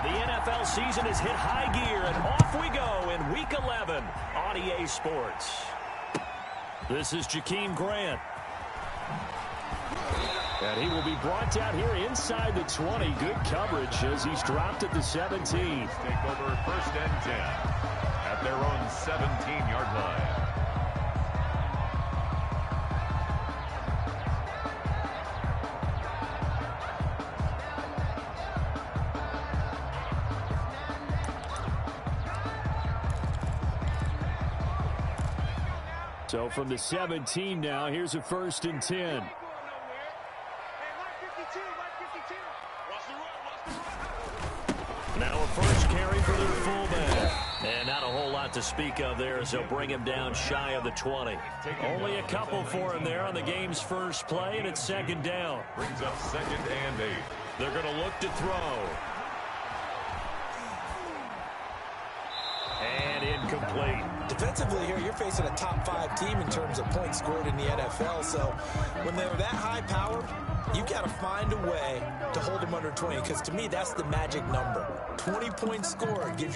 The NFL season has hit high gear, and off we go in Week 11 on EA Sports. This is Jakeem Grant. And he will be brought down here inside the 20. Good coverage as he's dropped at the 17. Take over 1st and 10 at their own 17-yard line. So from the 17 now, here's a 1st and 10. Now a first carry for their fullback. And not a whole lot to speak of there as they'll bring him down shy of the 20. Only a couple for him there on the game's first play, and it's 2nd down. Brings up 2nd and 8. They're going to look to throw. And incomplete. Defensively here, you're facing a top 5 team in terms of points scored in the NFL. So when they're that high powered, you've got to find a way to hold them under 20. Because to me, that's the magic number. 20 points scored, you give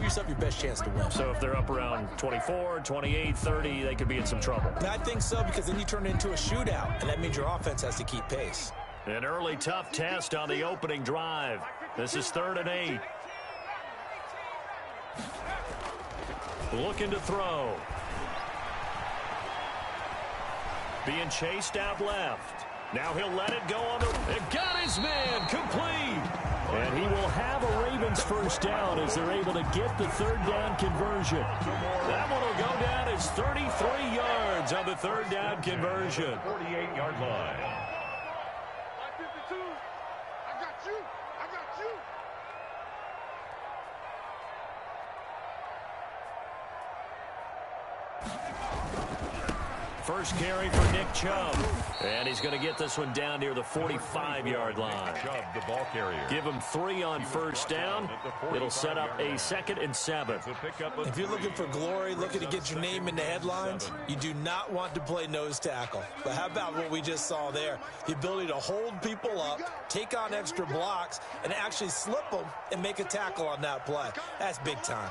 yourself your best chance to win. So if they're up around 24, 28, 30, they could be in some trouble. I think so, because then you turn it into a shootout, and that means your offense has to keep pace. An early tough test on the opening drive. This is 3rd and 8. Looking to throw. Being chased out left. Now he'll let it go on the... It got his man complete. And he will have a Ravens 1st down as they're able to get the 3rd down conversion. That one will go down as 33 yards on the 3rd down conversion. 48-yard line. First carry for Nick Chubb. And he's going to get this one down near the 45-yard line. Chubb, the ball carrier. Give him 3 on 1st down. It'll set up a 2nd and 7. If you're looking for glory, looking to get your name in the headlines, you do not want to play nose tackle. But how about what we just saw there? The ability to hold people up, take on extra blocks, and actually slip them and make a tackle on that play. That's big time.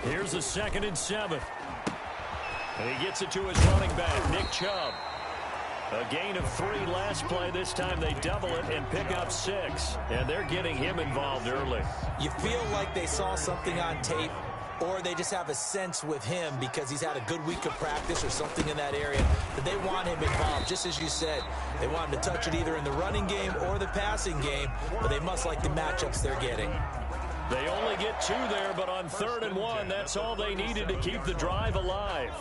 Here's a 2nd and 7. And he gets it to his running back, Nick Chubb. A gain of 3 last play. This time they double it and pick up 6. And they're getting him involved early. You feel like they saw something on tape, or they just have a sense with him because he's had a good week of practice or something in that area that they want him involved. Just as you said, they want him to touch it either in the running game or the passing game, but they must like the matchups they're getting. They only get 2 there, but on 3rd and 1, that's all they needed to keep the drive alive.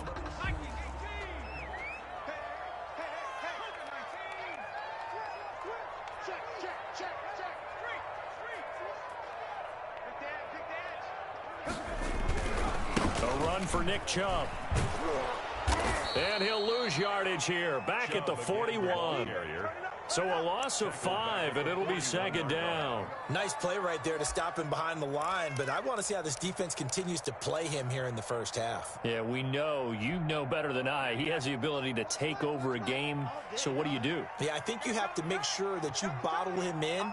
A run for Nick Chubb. And he'll lose yardage here, back at the 41. So a loss of 5, and it'll be 2nd down. Nice play right there to stop him behind the line, but I want to see how this defense continues to play him here in the 1st half. Yeah, we know. You know better than I. He has the ability to take over a game, so what do? Yeah, I think you have to make sure that you bottle him in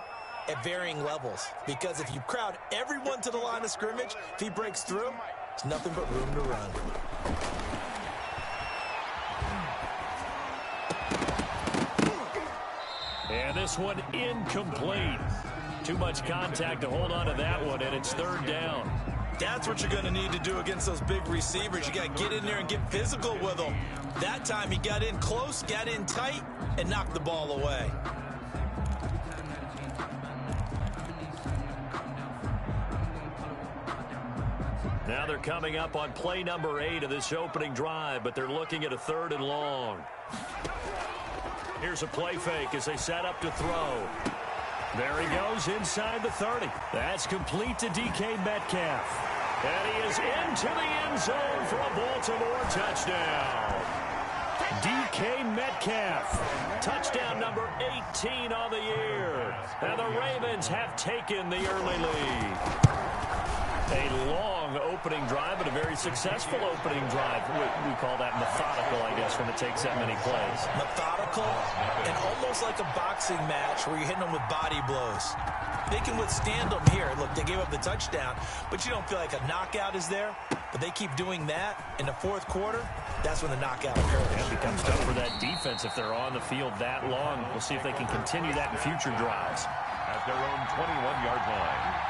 at varying levels, because if you crowd everyone to the line of scrimmage, if he breaks through, it's nothing but room to run. And this one incomplete. Too much contact to hold on to that one, and it's 3rd down. That's what you're going to need to do against those big receivers. You got to get in there and get physical with them. That time he got in close, got in tight, and knocked the ball away. Now they're coming up on play number 8 of this opening drive, but they're looking at a 3rd and long. Here's a play fake as they set up to throw. There he goes inside the 30. That's complete to DK Metcalf. And he is into the end zone for a Baltimore touchdown. DK Metcalf, touchdown number 18 on the year. And the Ravens have taken the early lead. A long long opening drive, but a very successful opening drive. We call that methodical, I guess, when it takes that many plays. Methodical and almost like a boxing match where you're hitting them with body blows. They can withstand them here. Look, they gave up the touchdown, but you don't feel like a knockout is there. But they keep doing that in the fourth quarter. That's when the knockout occurs. It becomes tough for that defense if they're on the field that long. We'll see if they can continue that in future drives. At their own 21-yard line.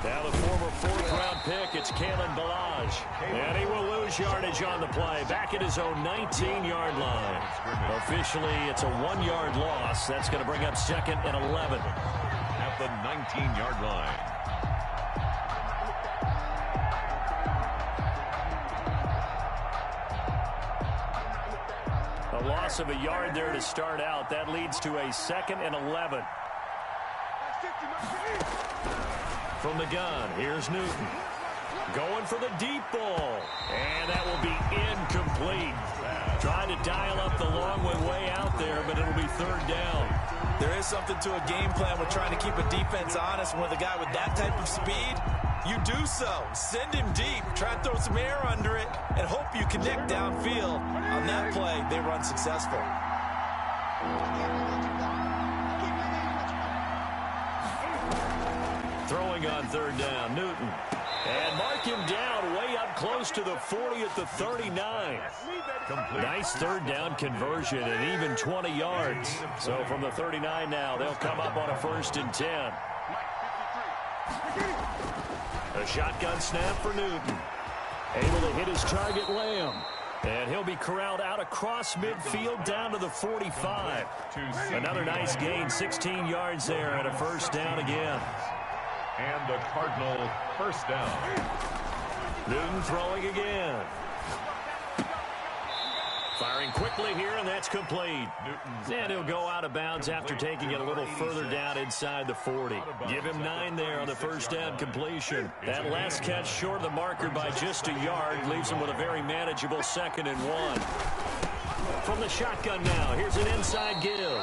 Now the former fourth-round pick, it's and he will lose yardage on the play. Back at his own 19-yard line. Officially, it's a 1-yard loss. That's going to bring up 2nd and 11. At the 19-yard line. A loss of a yard there to start out. That leads to a 2nd and 11. From the gun, here's Newton. Going for the deep ball. And that will be incomplete. Trying to dial up the long one way out there, but it'll be 3rd down. There is something to a game plan with trying to keep a defense honest. With a guy with that type of speed, you do so. Send him deep. Try and throw some air under it and hope you connect downfield. On that play, they run successful. Throwing on 3rd down, Newton. And mark him down way up close to the 40 at the 39. Nice 3rd down conversion and even 20 yards. So from the 39 now, they'll come up on a 1st and 10. A shotgun snap for Newton. Able to hit his target, Lamb. And he'll be corralled out across midfield down to the 45. Another nice gain, 16 yards there and a 1st down again. And the Cardinal 1st down. Newton throwing again. Firing quickly here, and that's complete. And he'll go out of bounds after taking it a little further down inside the 40. Give him 9 there on the 1st down completion. That last catch short of the marker by just a yard leaves him with a very manageable 2nd and 1. From the shotgun now, here's an inside give.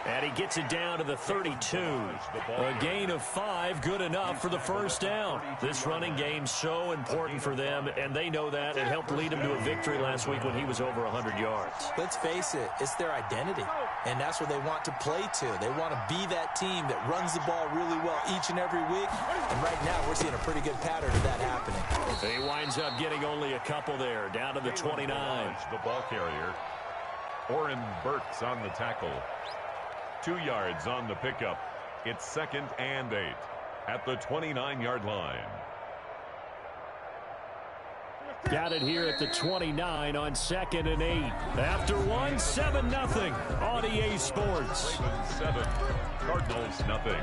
And he gets it down to the 32. A gain of 5, good enough for the 1st down. This running game so important for them, and they know that. It helped lead him to a victory last week when he was over 100 yards. Let's face it, it's their identity, and that's what they want to play to. They want to be that team that runs the ball really well each and every week, and right now we're seeing a pretty good pattern of that happening. He winds up getting only a couple there, down to the 29. The ball carrier, Oren Burks on the tackle. 2 yards on the pickup. It's 2nd and 8 at the 29-yard line. Got it here at the 29 on 2nd and 8. After 7-0 on EA Sports. Ravens 7, Cardinals nothing.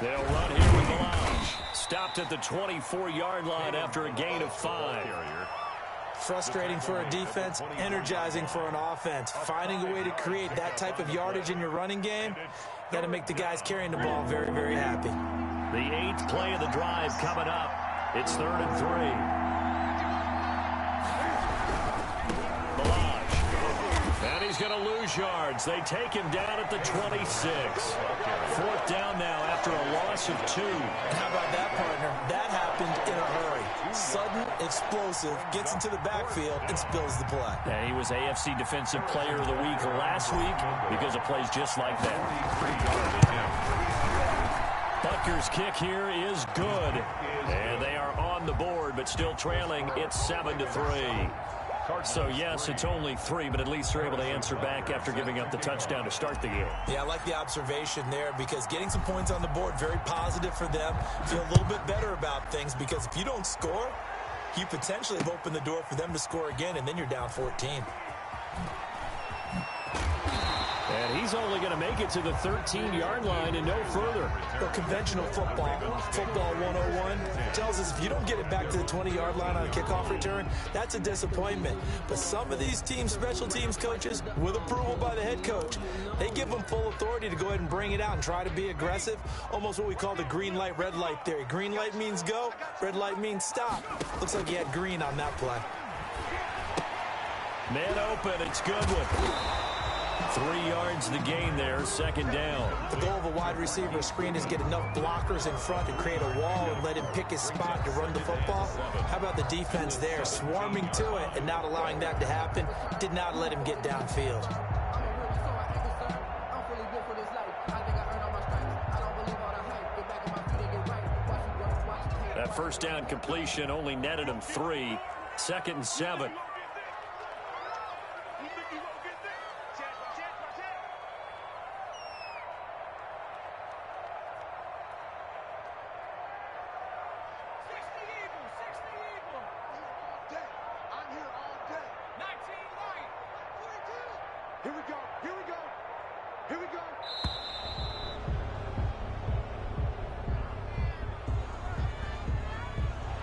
They'll run here with Melange. Stopped at the 24-yard line after a gain of 5. Frustrating for a defense, energizing for an offense. Finding a way to create that type of yardage in your running game, got to make the guys carrying the ball very, very happy. The 8th play of the drive coming up. It's 3rd and 3. Melange. And he's going to lose yards. They take him down at the 26. 4th down now after a loss of 2. How about that, partner? That happened in a hurry. Sudden, explosive, gets into the backfield, and spills the play. And he was AFC Defensive Player of the Week last week because of plays just like that. Butker's kick here is good. And they are on the board, but still trailing. It's 7-3. So, yes, it's only 3, but at least they're able to answer back after giving up the touchdown to start the game. Yeah, I like the observation there because getting some points on the board, very positive for them. Feel a little bit better about things because if you don't score, you potentially have opened the door for them to score again, and then you're down 14. And he's only going to make it to the 13-yard line and no further. Well, conventional football 101, tells us if you don't get it back to the 20-yard line on a kickoff return, that's a disappointment. But some of these teams, special teams coaches, with approval by the head coach, they give them full authority to go ahead and bring it out and try to be aggressive, almost what we call the green light, red light theory. Green light means go, red light means stop. Looks like he had green on that play. Man open, it's Goodwin. 3 yards the gain there, second down. The goal of a wide receiver screen is get enough blockers in front to create a wall and let him pick his spot to run the football. How about the defense there, swarming to it and not allowing that to happen? Did not let him get downfield. That first down completion only netted him 3. 2nd and 7.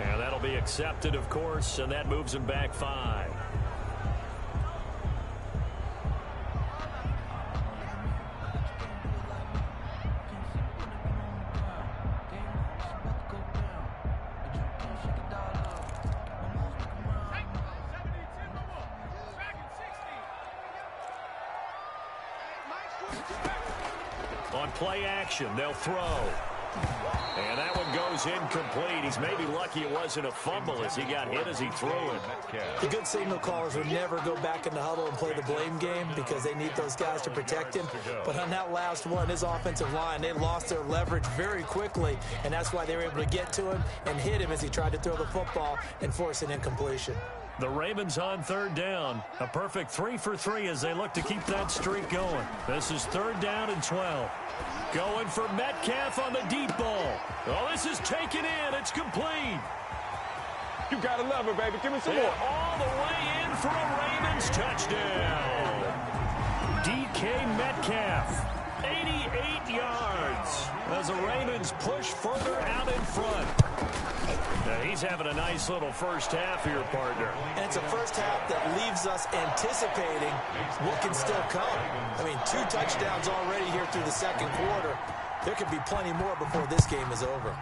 And that'll be accepted, of course, and that moves him back 5. On play action, they'll throw. And that one goes incomplete. He's maybe lucky it wasn't a fumble as he got hit as he threw it. The good signal callers would never go back in the huddle and play the blame game because they need those guys to protect him. But on that last one, his offensive line, they lost their leverage very quickly, and that's why they were able to get to him and hit him as he tried to throw the football and force an incompletion. The Ravens on 3rd down. A perfect 3 for 3 as they look to keep that streak going. This is 3rd down and 12. Going for Metcalf on the deep ball. Oh, this is taken in. It's complete. You gotta love it, baby. Give me some more. All the way in for a Ravens touchdown. DK Metcalf, 88 yards as the Ravens push further out in front. Now he's having a nice little first half here, partner. And it's a first half that leaves us anticipating what can still come. I mean, 2 touchdowns already here through the 2nd quarter. There could be plenty more before this game is over.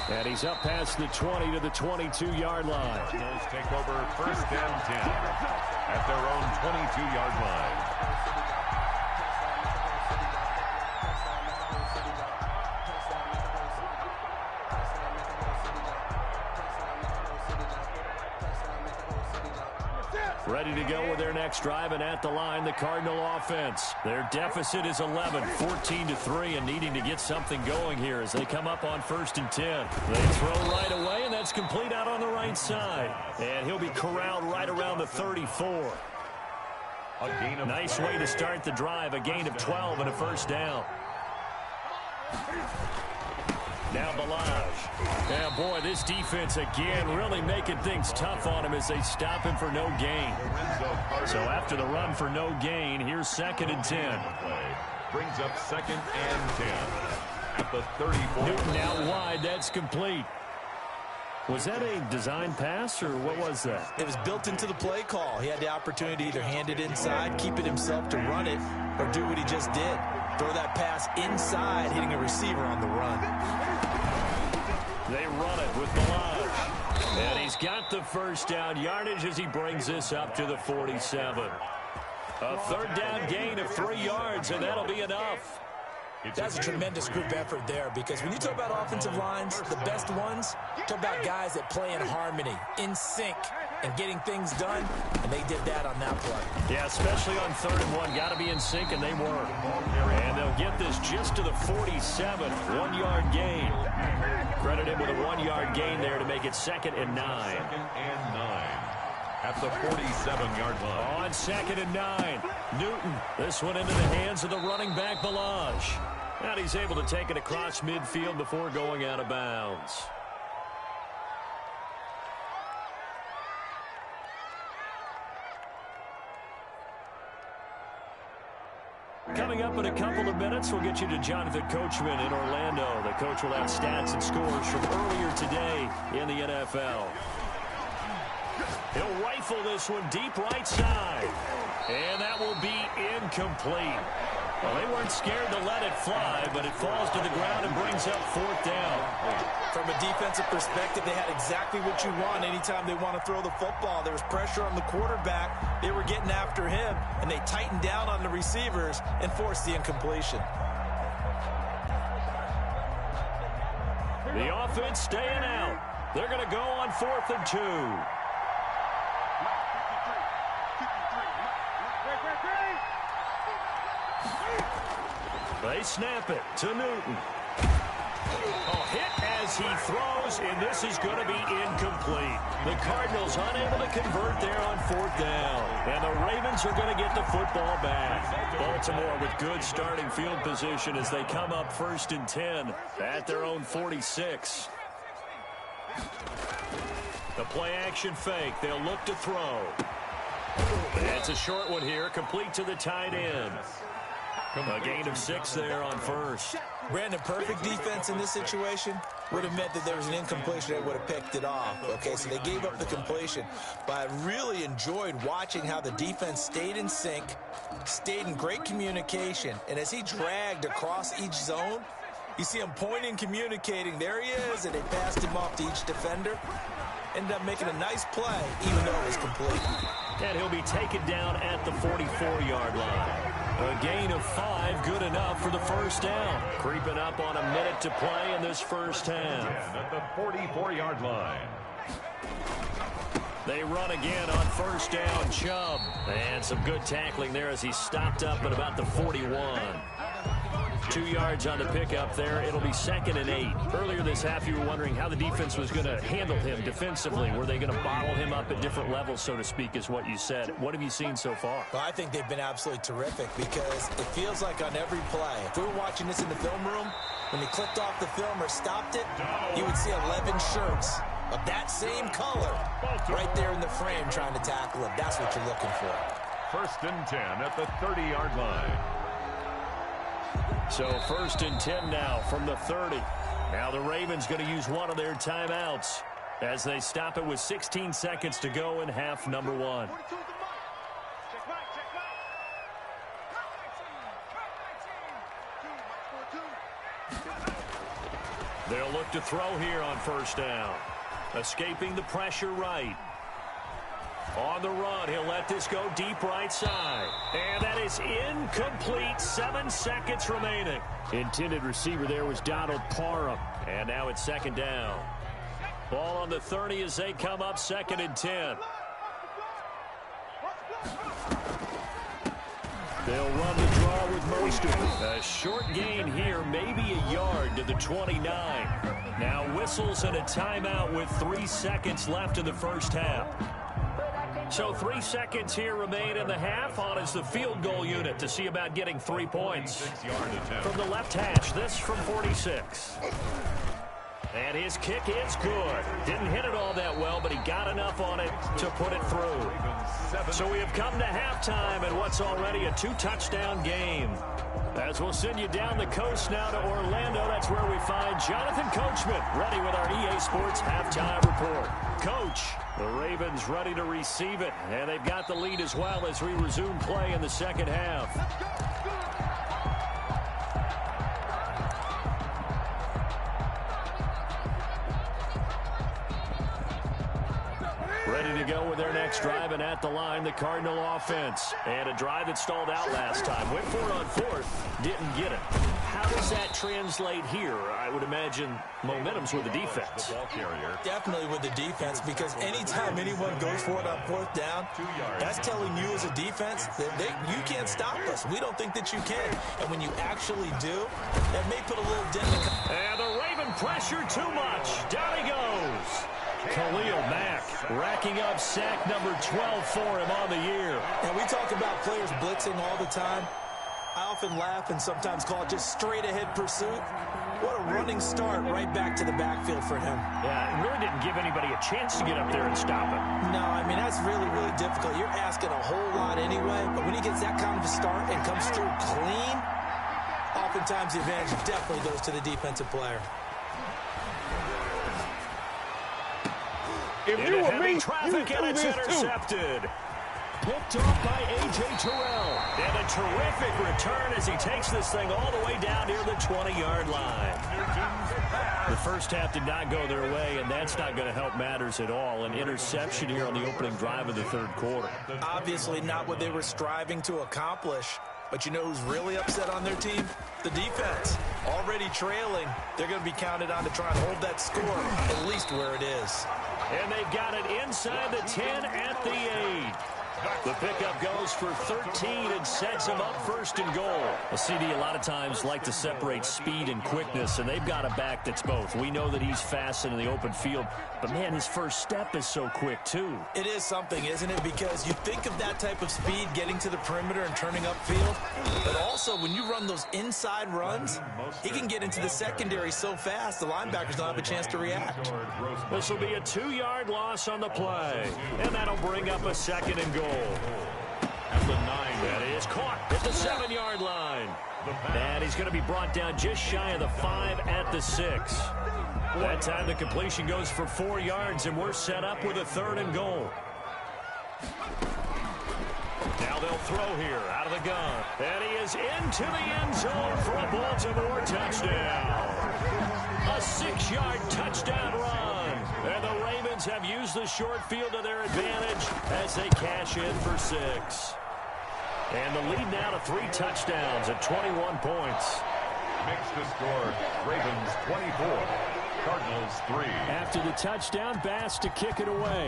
And he's up past the 20 to the 22-yard line. Cardinals take over 1st and 10 at their own 22-yard line. Ready to go with their next drive, and at the line, the Cardinal offense. Their deficit is 11, 14-3, and needing to get something going here as they come up on 1st and 10. They throw right away, and that's complete out on the right side. And he'll be corralled right around the 34. Nice way to start the drive, a gain of 12 and a first down. Now Balaj. Yeah, boy, this defense again really making things tough on him as they stop him for no gain. So after the run for no gain, here's 2nd and 10. Brings up 2nd and 10 at the 34. Newton out wide, that's complete. Was that a design pass, or what was that? It was built into the play call. He had the opportunity to either hand it inside, keep it himself to run it, or do what he just did. Throw that pass inside, hitting a receiver on the run. They run it with Balaj. And he's got the first down yardage as he brings this up to the 47. A 3rd down gain of 3 yards, and that'll be enough. That's a tremendous group effort there, because when you talk about offensive lines, the best ones, talk about guys that play in harmony, in sync, and getting things done, and they did that on that play. Yeah, especially on 3rd and 1. Got to be in sync, and they were. And they'll get this just to the 47, 1-yard gain. Credit him with a 1-yard gain there to make it 2nd and 9. 2nd and 9 at the 47-yard line. On 2nd and 9, Newton. This one into the hands of the running back, Balaj. And he's able to take it across midfield before going out of bounds. Coming up in a couple of minutes, we'll get you to Jonathan Coachman in Orlando. The coach will have stats and scores from earlier today in the NFL. He'll rifle this one deep right side. And that will be incomplete. Well, they weren't scared to let it fly, but it falls to the ground and brings up 4th down. From a defensive perspective, they had exactly what you want anytime they want to throw the football. There was pressure on the quarterback. They were getting after him, and they tightened down on the receivers and forced the incompletion. The offense staying out. They're going to go on 4th and 2. They snap it to Newton. A hit as he throws, and this is going to be incomplete. The Cardinals unable to convert there on 4th down. And the Ravens are going to get the football back. Baltimore with good starting field position as they come up 1st and 10 at their own 46. The play-action fake. They'll look to throw. It's a short one here, complete to the tight end. A gain of 6 there on 1st. Brandon, perfect defense in this situation would have meant that there was an incompletion that would have picked it off. Okay, so they gave up the completion. But I really enjoyed watching how the defense stayed in sync, stayed in great communication. And as he dragged across each zone, you see him pointing, communicating. There he is, and they passed him off to each defender. Ended up making a nice play, even though it was complete. And he'll be taken down at the 44-yard line. A gain of 5, good enough for the 1st down. Creeping up on a minute to play in this first half. At the 44-yard line. They run again on 1st down, Chubb. And some good tackling there as he stopped up at about the 41. 2 yards on the pickup there. It'll be 2nd and 8. Earlier this half, you were wondering how the defense was going to handle him defensively. Were they going to bottle him up at different levels, so to speak, is what you said. What have you seen so far? Well, I think they've been absolutely terrific because it feels like on every play, if we were watching this in the film room, when they clicked off the film or stopped it, you would see 11 shirts of that same color right there in the frame trying to tackle him. That's what you're looking for. 1st and 10 at the 30-yard line. So 1st and 10 now from the 30. Now the Ravens going to use one of their timeouts as they stop it with 16 seconds to go in half number 1. They'll look to throw here on 1st down. Escaping the pressure right. On the run, he'll let this go deep right side. And that is incomplete. 7 seconds remaining. Intended receiver there was Donald Parham. And now it's 2nd down. Ball on the 30 as they come up 2nd and 10. They'll run the draw with Mostert. A short gain here, maybe a yard to the 29. Now whistles and a timeout with 3 seconds left in the first half. So 3 seconds here remain in the half. On is the field goal unit to see about getting 3 points. From the left hash, this from 46. And his kick is good. Didn't hit it all that well, but he got enough on it to put it through. So we have come to halftime in what's already a 2-touchdown game. As we'll send you down the coast now to Orlando, that's where we find Jonathan Coachman, ready with our EA Sports Halftime Report. Coach, the Ravens ready to receive it, and they've got the lead as well as we resume play in the second half. Ready to go with their next drive, and at the line, the Cardinal offense. And a drive that stalled out last time. Went for it on 4th, didn't get it. How does that translate here? I would imagine momentum's with the defense. The ball carrier. Definitely with the defense, because anytime anyone goes for it on 4th down, that's telling you as a defense that you can't stop us. We don't think that you can. And when you actually do, that may put a little dent in the... And the Raven pressure too much. Down he goes. Khalil Mack racking up sack number 12 for him on the year. And we talk about players blitzing all the time. I often laugh and sometimes call it just straight-ahead pursuit. What a running start right back to the backfield for him. Yeah, it really didn't give anybody a chance to get up there and stop him. No, I mean, that's really, really difficult. You're asking a whole lot anyway, but when he he gets that kind of a start and comes through clean, oftentimes the advantage definitely goes to the defensive player. If you were me, traffic, and it's intercepted. Picked off by A.J. Terrell. And a terrific return as he takes this thing all the way down near the 20-yard line. The first half did not go their way, and that's not going to help matters at all. An interception here on the opening drive of the third quarter. Obviously not what they were striving to accomplish. But you know who's really upset on their team? The defense. Already trailing, they're going to be counted on to try and hold that score at least where it is. And they've got it inside the 10 at the 8. The pickup goes for 13 and sets them up first and goal. A CD a lot of times like to separate speed and quickness, and they've got a back that's both. We know that he's fast in the open field, but, man, his first step is so quick, too. It is something, isn't it? Because you think of that type of speed getting to the perimeter and turning upfield, but also when you run those inside runs, he can get into the secondary so fast the linebackers don't have a chance to react. This will be a 2-yard loss on the play, and that'll bring up a second and goal. At the 9, that is caught at the 7-yard line. And he's going to be brought down just shy of the 5 at the 6. That time the completion goes for 4 yards, and we're set up with a 3rd and goal. Now they'll throw here out of the gun. And he is into the end zone for a Baltimore touchdown. A 6-yard touchdown run. And the Ravens have used the short field to their advantage as they cash in for 6. And the lead now to 3 touchdowns at 21 points. makes the score Ravens 24, Cardinals 3. After the touchdown, Bass to kick it away.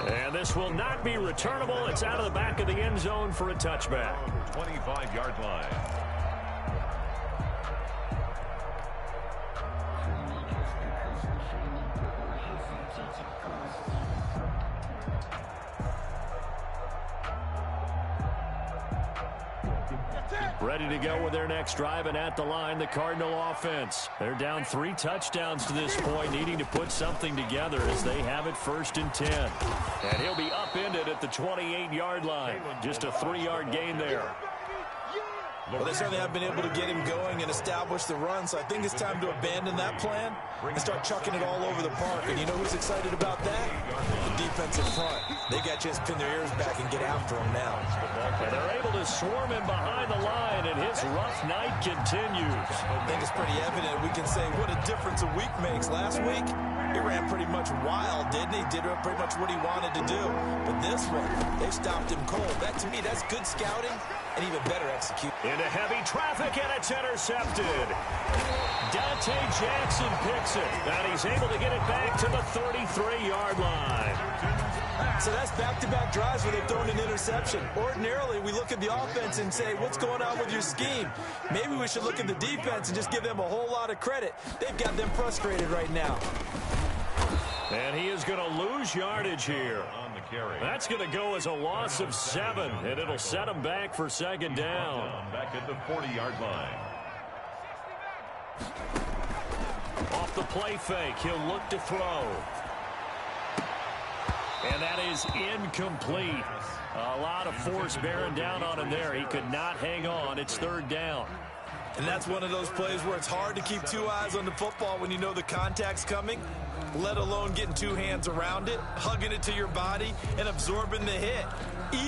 And this will not be returnable. It's out of the back of the end zone for a touchback. 25-yard line. Ready to go with their next drive, and at the line, the Cardinal offense. They're down 3 touchdowns to this point, needing to put something together as they have it 1st and 10. And he'll be upended at the 28-yard line. Just a 3-yard gain there. Well, they certainly have been able to get him going and establish the run, so I think it's time to abandon that plan and start chucking it all over the park. And you know who's excited about that? The defensive front. They got to just pin their ears back and get after him now. And they're able to swarm him behind the line, and his rough night continues. I think it's pretty evident. We can say what a difference a week makes. Last week, he ran pretty much wild, didn't he? Did pretty much what he wanted to do. But this one, they stopped him cold. That, to me, that's good scouting and even better execution. Into heavy traffic, and it's intercepted. Dante Jackson picks it, and he's able to get it back to the 33-yard line. So that's back-to-back drives where they've thrown an interception. Ordinarily, we look at the offense and say, what's going on with your scheme? Maybe we should look at the defense and just give them a whole lot of credit. They've got them frustrated right now. And he is going to lose yardage here. On the carry. That's going to go as a loss of 7, and it'll set him back for 2nd down. Back at the 40-yard line. Off the play fake, he'll look to throw. And that is incomplete. A lot of force bearing down on him there. He could not hang on. It's 3rd down. And that's one of those plays where it's hard to keep 2 eyes on the football when you know the contact's coming, let alone getting 2 hands around it, hugging it to your body, and absorbing the hit,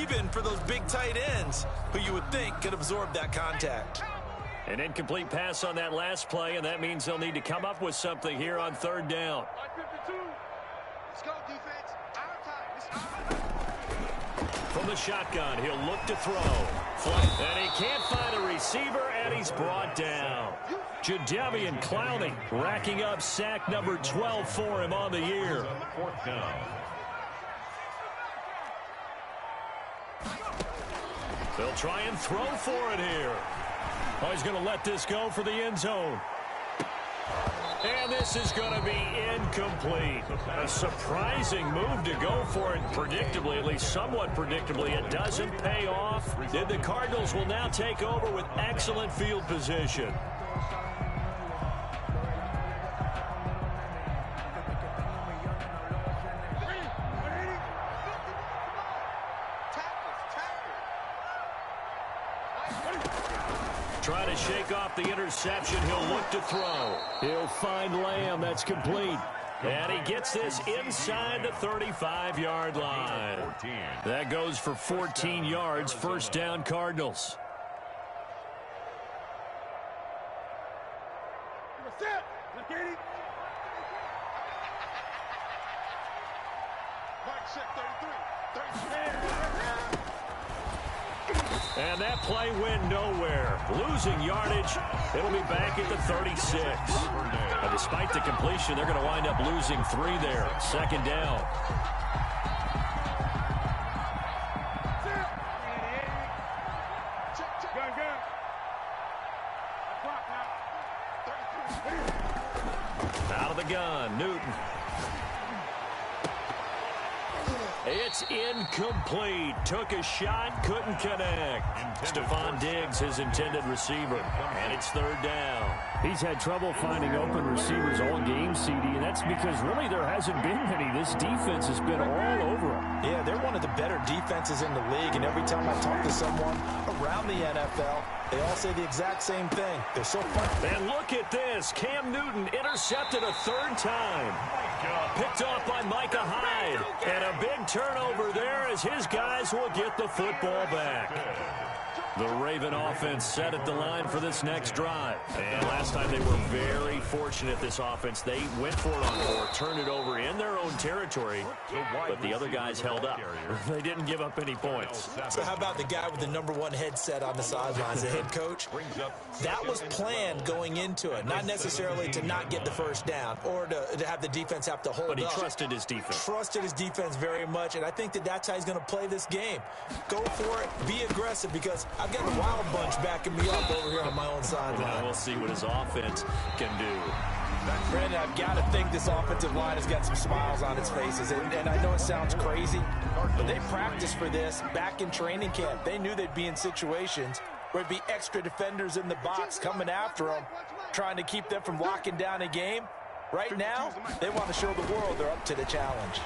even for those big tight ends who you would think could absorb that contact. An incomplete pass on that last play, and that means they'll need to come up with something here on 3rd down. Let's go, defense. From the shotgun, he'll look to throw. And he can't find a receiver, and he's brought down. Jadeveon Clowney racking up sack number 12 for him on the year. 4th down. They'll try and throw for it here. Oh, he's going to let this go for the end zone. And this is going to be incomplete. A surprising move to go for it predictably, at least somewhat predictably. It doesn't pay off. And the Cardinals will now take over with excellent field position. Trying to shake off the interception. He'll look to throw. He'll find Lamb. That's complete. And he gets this inside the 35-yard line. That goes for 14 yards. First down, Cardinals. And that play went nowhere. Losing yardage. It'll be back at the 36. But despite the completion, they're going to wind up losing 3 there. Second down. Out of the gun, Newton. It's incomplete. Took a shot, couldn't connect. Stephon Diggs, his intended receiver. And it's third down. He's had trouble finding open receivers all game, CD, and that's because really there hasn't been many. This defense has been all over them. Yeah, they're one of the better defenses in the league, and every time I talk to someone around the NFL, they all say the exact same thing. They're so fun. And look at this. Cam Newton intercepted a third time. Picked off by Micah Hyde. And a big turnover there as his guys will get the football back. The Raven offense set at the line for this next drive. And last time they were very fortunate, this offense. They went for it on 4, turned it over in their own territory, but the other guys held up. They didn't give up any points. So how about the guy with the #1 headset on the sidelines, the head coach? That was planned going into it, not necessarily to not get the first down or to have the defense have to hold up. But he trusted his defense. Trusted his defense very much, and I think that's how he's going to play this game. Go for it, be aggressive, because I've got a wild bunch backing me up over here on my own sideline. Well, we'll see what his offense can do. Brandon, I've got to think this offensive line has got some smiles on its faces. And I know it sounds crazy, but they practiced for this back in training camp. They knew they'd be in situations where there'd be extra defenders in the box coming after them, trying to keep them from locking down a game. Right now, they want to show the world they're up to the challenge.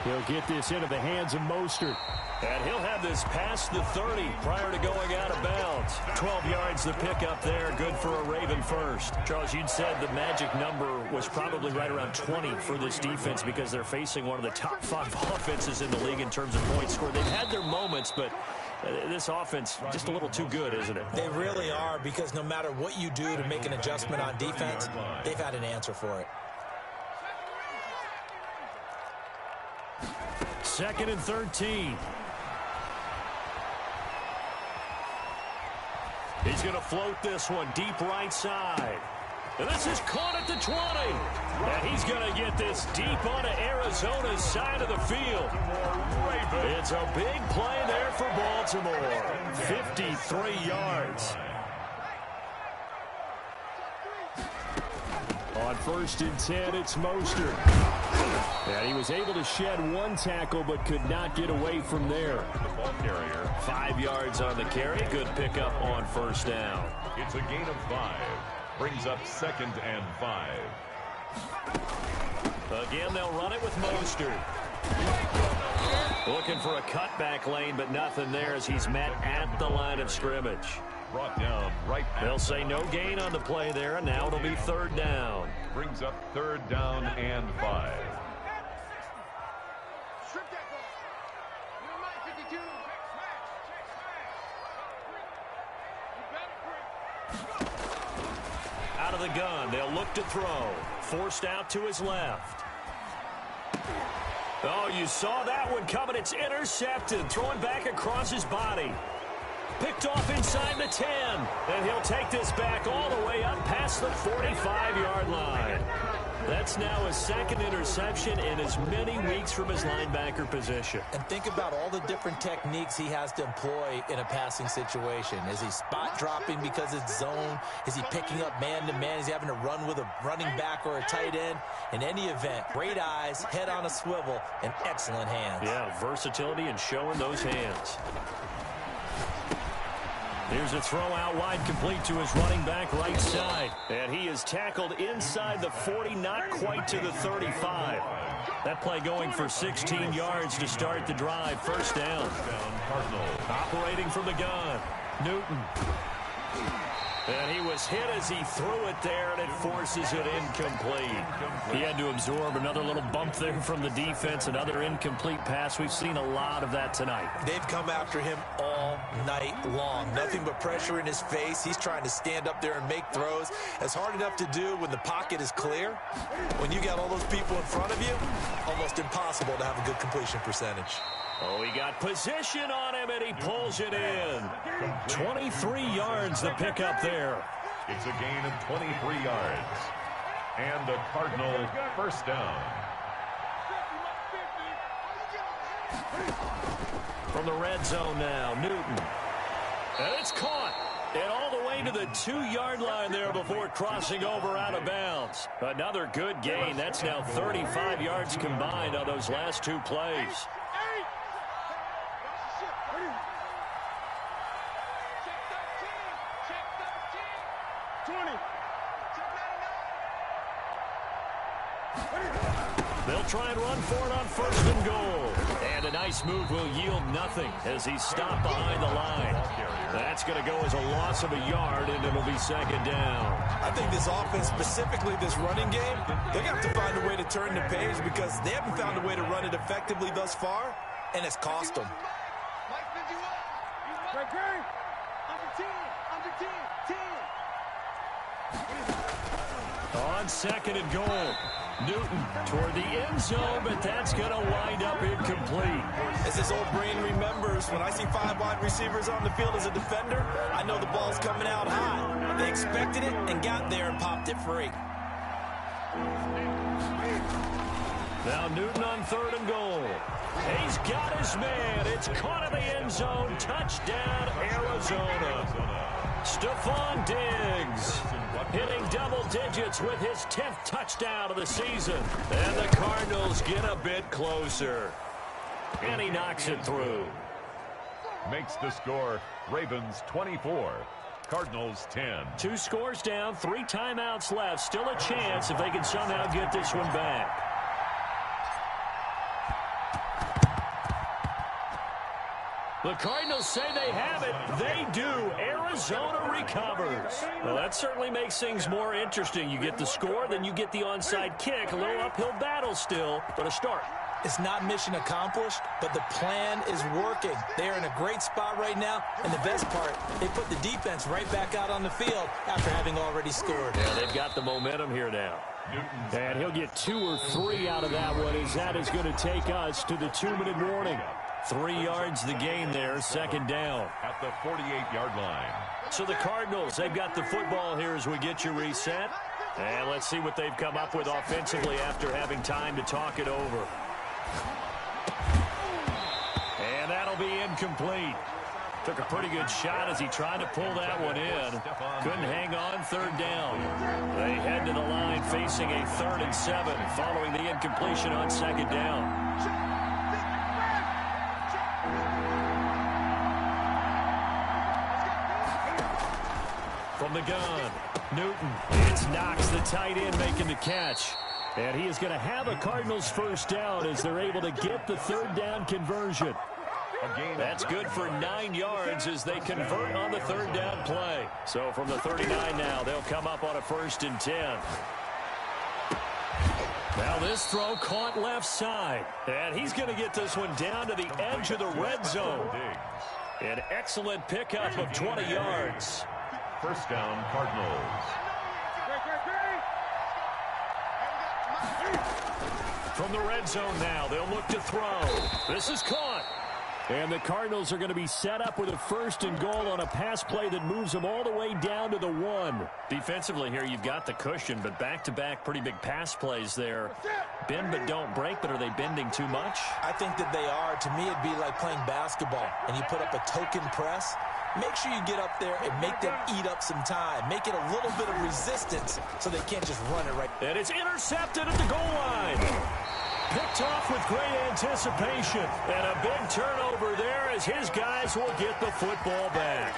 He'll get this into the hands of Mostert. And he'll have this past the 30 prior to going out of bounds. 12 yards the pickup there. Good for a Raven first. Charles, you'd said the magic number was probably right around 20 for this defense because they're facing one of the top 5 offenses in the league in terms of points scored. They've had their moments, but this offense just a little too good, isn't it? They really are, because no matter what you do to make an adjustment on defense, they've had an answer for it. 2nd and 13. He's going to float this one deep right side. And this is caught at the 20. And he's going to get this deep onto Arizona's side of the field. It's a big play there for Baltimore. 53 yards. On 1st and 10, it's Mostert. And he was able to shed 1 tackle, but could not get away from there. The ball carrier. 5 yards on the carry. Good pickup on 1st down. It's a gain of 5. Brings up 2nd and 5. Again, they'll run it with Mostert. Looking for a cutback lane, but nothing there as he's met at the line of scrimmage. Brought down right. They'll say no gain on the play there, and now it'll be 3rd down. Brings up 3rd down and 5. Out of the gun, they'll look to throw. Forced out to his left. Oh, you saw that one coming. It's intercepted. Throwing back across his body. Picked off inside the 10. And he'll take this back all the way up past the 45-yard line. That's now his 2nd interception in as many weeks from his linebacker position. And think about all the different techniques he has to employ in a passing situation. Is he spot dropping because it's zone? Is he picking up man-to-man? Is he having to run with a running back or a tight end? In any event, great eyes, head on a swivel, and excellent hands. Yeah, versatility and showing those hands. Here's a throw out wide, complete to his running back right side. And he is tackled inside the 40, not quite to the 35. That play going for 16 yards to start the drive. 1st down. Operating from the gun. Newton. And he was hit as he threw it there, and it forces it incomplete. He had to absorb another little bump there from the defense, another incomplete pass. We've seen a lot of that tonight. They've come after him all night long. Nothing but pressure in his face. He's trying to stand up there and make throws. It's hard enough to do when the pocket is clear. When you got all those people in front of you, almost impossible to have a good completion percentage. Oh, he got position on him, and he pulls it in. 23 yards the pickup there. It's a gain of 23 yards. And a Cardinal first down. From the red zone now, Newton. And it's caught. And all the way to the 2-yard line there before crossing over out of bounds. Another good gain. That's now 35 yards combined on those last two plays. They'll try and run for it on first and goal. And a nice move will yield nothing as he's stopped behind the line. That's going to go as a loss of a yard, and it'll be second down. I think this offense, specifically this running game, they're going to have to find a way to turn the page because they haven't found a way to run it effectively thus far, and it's cost them. On second and goal. Newton toward the end zone, but that's going to wind up incomplete. As his old brain remembers, when I see 5 wide receivers on the field as a defender, I know the ball's coming out high. They expected it and got there and popped it free. Now Newton on third and goal. He's got his man. It's caught in the end zone. Touchdown, Arizona. Stephon Diggs hitting double digits with his 10th touchdown of the season. And the Cardinals get a bit closer. And he knocks it through. Makes the score Ravens 24, Cardinals 10. 2 scores down, 3 timeouts left. Still a chance if they can somehow get this one back. The Cardinals say they have it. They do. Arizona recovers. Well, that certainly makes things more interesting. You get the score, then you get the onside kick. A little uphill battle still, but a start. It's not mission accomplished, but the plan is working. They're in a great spot right now, and the best part, they put the defense right back out on the field after having already scored. Yeah, they've got the momentum here now. And he'll get 2 or 3 out of that one, as that is going to take us to the 2-minute warning. 3 yards the gain there, second down. At the 48-yard line. So the Cardinals, they've got the football here as we get you reset. And let's see what they've come up with offensively after having time to talk it over. And that'll be incomplete. Took a pretty good shot as he tried to pull that one in. Couldn't hang on, third down. They head to the line facing a 3rd and 7 following the incompletion on second down. From the gun, Newton. It's Knox, the tight end, making the catch. And he is going to have a Cardinals first down as they're able to get the 3rd down conversion. That's good for 9 yards as they convert on the 3rd down play. So from the 39 now, they'll come up on a 1st and 10. Now this throw caught left side. And he's going to get this one down to the edge of the red zone. An excellent pickup of 20 yards. First down, Cardinals. From the red zone now, they'll look to throw. This is caught. And the Cardinals are going to be set up with a 1st and goal on a pass play that moves them all the way down to the 1. Defensively here, you've got the cushion, but back-to-back pretty big pass plays there. Bend but don't break, but are they bending too much? I think that they are. To me, it'd be like playing basketball, and you put up a token press. Make sure you get up there and make them eat up some time. Make it a little bit of resistance so they can't just run it right. And it's intercepted at the goal line. picked off with great anticipation. And a big turnover there as his guys will get the football back.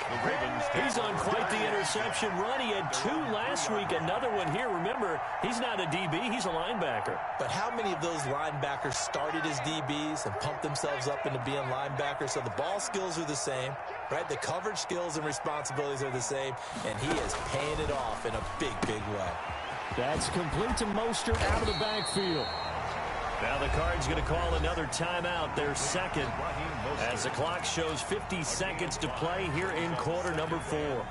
He's on quite the interception run. He had 2 last week, another one here. Remember, he's not a DB, he's a linebacker. But how many of those linebackers started as DBs and pumped themselves up into being linebackers? So the ball skills are the same, right? The coverage skills and responsibilities are the same, and he is paying it off in a big, big way. That's complete to Mostert out of the backfield. Now the Cards going to call another timeout, their second, as the clock shows 50 seconds to play here in quarter number 4.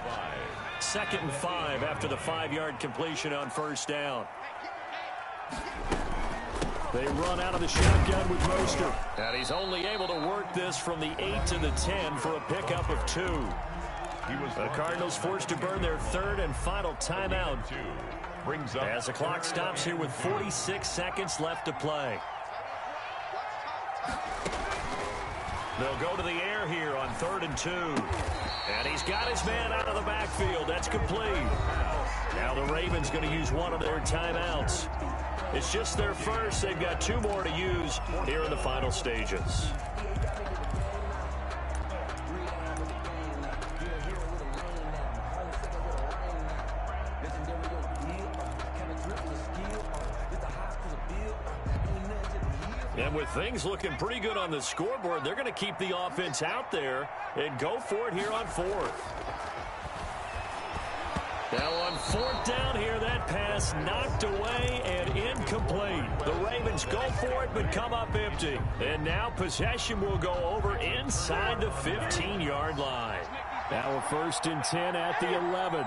2nd and 5 after the 5-yard completion on first down. They run out of the shotgun with Mostert. And he's only able to work this from the 8 to the 10 for a pickup of 2. The Cardinals forced to burn their 3rd and final timeout. As the clock stops here with 46 seconds left to play. They'll go to the air here on 3rd and 2. And he's got his man out of the backfield. That's complete. Now the Ravens going to use one of their timeouts. It's just their first. They've got 2 more to use here in the final stages. And with things looking pretty good on the scoreboard, they're going to keep the offense out there and go for it here on 4th. Now on 4th down here, that pass knocked away and incomplete. The Ravens go for it but come up empty. And now possession will go over inside the 15-yard line. Now a 1st and 10 at the 11.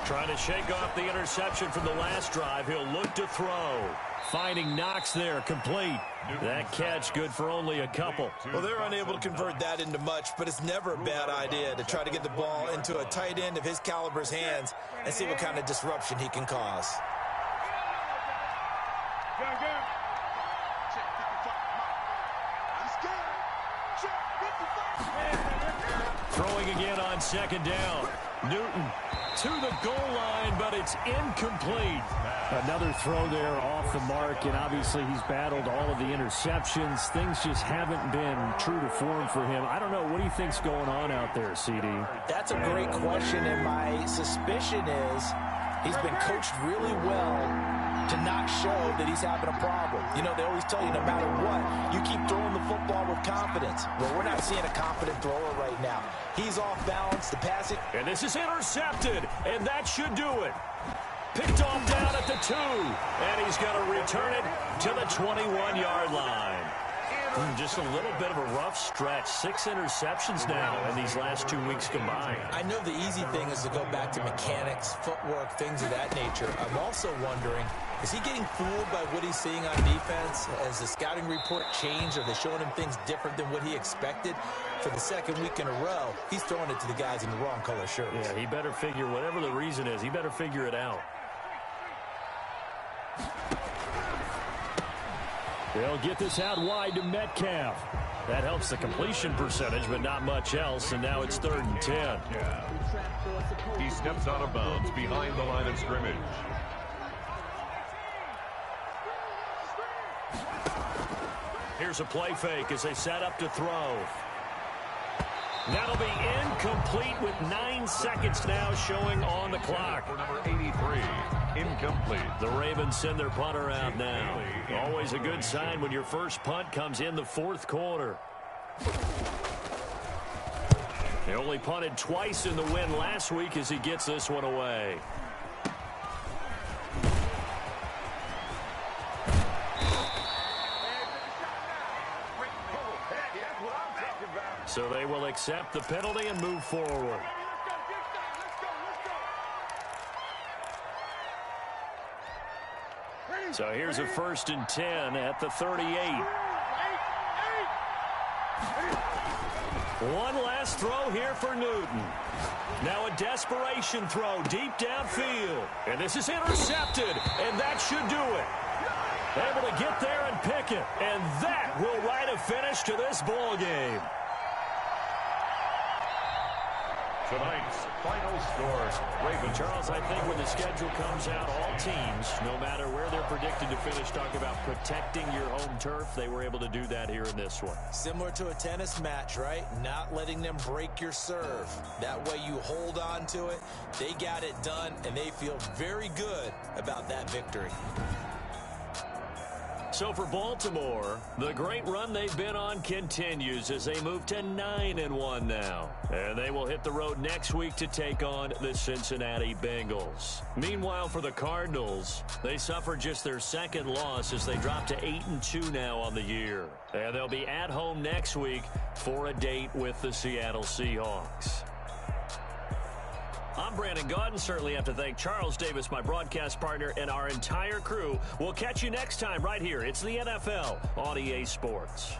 Trying to shake off the interception from the last drive. He'll look to throw. Finding Knox there, complete. That catch good for only a couple. Well, they're unable to convert that into much, but it's never a bad idea to try to get the ball into a tight end of his caliber's hands and see what kind of disruption he can cause. Throwing again on 2nd down. Newton to the goal line, but it's incomplete. Another throw there off the mark, and obviously he's battled all of the interceptions. Things just haven't been true to form for him. I don't know. What do you think's going on out there, CD? That's a great question, and my suspicion is he's been coached really well to not show that he's having a problem. You know, they always tell you no matter what, you keep throwing the football with confidence. Well, we're not seeing a confident thrower right now. He's off balance. The passing. And this is intercepted, and that should do it. Picked off down at the 2, and he's going to return it to the 21-yard line. Just a little bit of a rough stretch. 6 interceptions now in these last 2 weeks combined. I know the easy thing is to go back to mechanics, footwork, things of that nature. I'm also wondering, is he getting fooled by what he's seeing on defense? Has the scouting report changed? Are they showing him things different than what he expected? For the 2nd week in a row, he's throwing it to the guys in the wrong color shirts. Yeah, he better figure, whatever the reason is, he better figure it out. They'll get this out wide to Metcalf. That helps the completion percentage, but not much else, and now it's 3rd and 10. He steps out of bounds behind the line of scrimmage. Here's a play fake as they set up to throw. That'll be incomplete with 9 seconds now showing on the clock. For number 83, incomplete. The Ravens send their punter out now. Always a good sign when your first punt comes in the 4th quarter. They only punted twice in the win last week as he gets this one away. So they will accept the penalty and move forward. So here's a 1st and 10 at the 38. One last throw here for Newton. Now a desperation throw deep downfield. And this is intercepted, and that should do it. Able to get there and pick it. And that will write a finish to this ball game. Tonight's Final score, Ravens. Charles, I think when the schedule comes out, all teams, no matter where they're predicted to finish, talk about protecting your home turf. They were able to do that here in this one. Similar to a tennis match, right? Not letting them break your serve. That way you hold on to it. They got it done, and they feel very good about that victory. So for Baltimore, the great run they've been on continues as they move to 9-1 now. And they will hit the road next week to take on the Cincinnati Bengals. Meanwhile, for the Cardinals, they suffered just their second loss as they drop to 8-2 now on the year. And they'll be at home next week for a date with the Seattle Seahawks. I'm Brandon Gaudin. Certainly have to thank Charles Davis, my broadcast partner, and our entire crew. We'll catch you next time right here. It's the NFL on EA Sports.